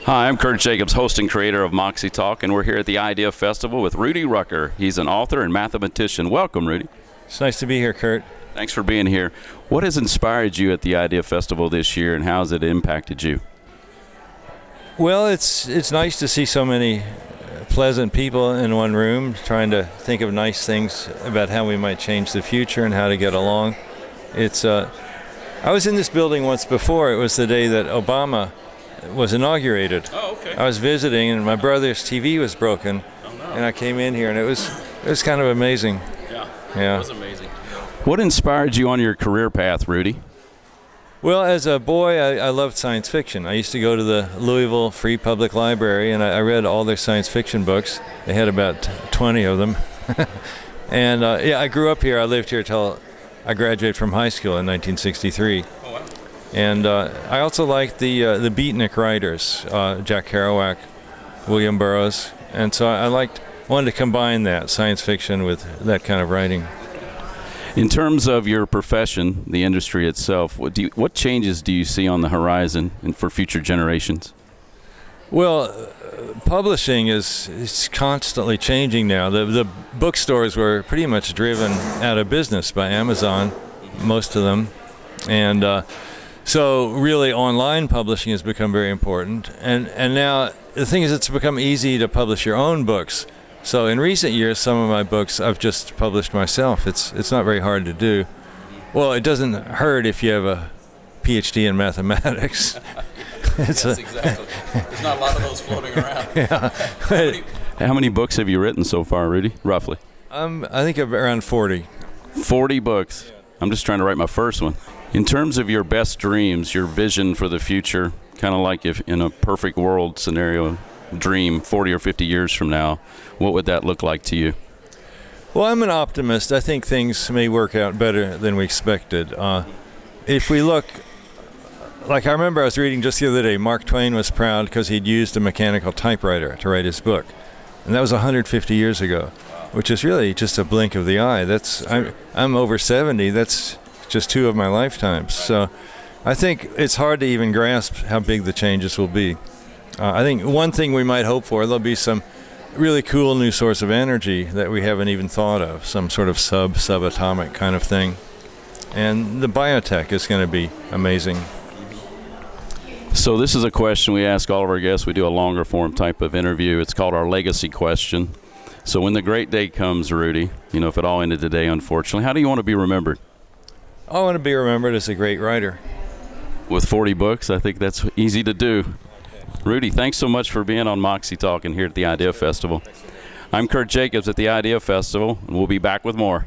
Hi, I'm Kirt Jacobs, host and creator of MoxieTalk, and we're here at the Idea Festival with Rudy Rucker. He's an author and mathematician. Welcome, Rudy. It's nice to be here, Kirt. Thanks for being here. What has inspired you at the Idea Festival this year, and how has it impacted you? Well, it's nice to see so many pleasant people in one room trying to think of nice things about how we might change the future and how to get along. I was in this building once before. It was the day that Obama was inaugurated. Oh, okay. I was visiting, and my brother's TV was broken, and I came in here, and it was kind of amazing. Yeah, it was amazing. What inspired you on your career path, Rudy? Well, as a boy, I loved science fiction. I used to go to the Louisville Free Public Library, and I read all their science fiction books. They had about 20 of them. And I grew up here. I lived here till I graduated from high school in 1963. Oh, wow. And I also liked the beatnik writers, Jack Kerouac, William Burroughs. And so wanted to combine that, science fiction, with that kind of writing. In terms of your profession, the industry itself, what changes do you see on the horizon and for future generations? Well, publishing is constantly changing now. The bookstores were pretty much driven out of business by Amazon, most of them. And so really online publishing has become very important. And now the thing is, it's become easy to publish your own books. So in recent years, some of my books I've just published myself. It's not very hard to do. Well, it doesn't hurt if you have a PhD in mathematics. Yes, exactly. There's not a lot of those floating around. Yeah. How many books have you written so far, Rudy, roughly? I think around 40. 40 books. I'm just trying to write my first one. In terms of your best dreams, your vision for the future, kind of like if in a perfect world scenario, dream 40 or 50 years from now, what would that look like to you? Well, I'm an optimist. I think things may work out better than we expected. If we look, like I remember I was reading just the other day, Mark Twain was proud because he'd used a mechanical typewriter to write his book. And that was 150 years ago, which is really just a blink of the eye. I'm over 70. That's just 2 of my lifetimes. So I think it's hard to even grasp how big the changes will be. I think one thing we might hope for, there'll be some really cool new source of energy that we haven't even thought of, some sort of subatomic kind of thing. And the biotech is going to be amazing. So this is a question we ask all of our guests. We do a longer form type of interview. It's called our legacy question. So when the great day comes, Rudy, if it all ended today, unfortunately, how do you want to be remembered? I want to be remembered as a great writer. With 40 books, I think that's easy to do. Rudy, thanks so much for being on MoxieTalk and here at the Idea Festival. I'm Kirt Jacobs at the Idea Festival, and we'll be back with more.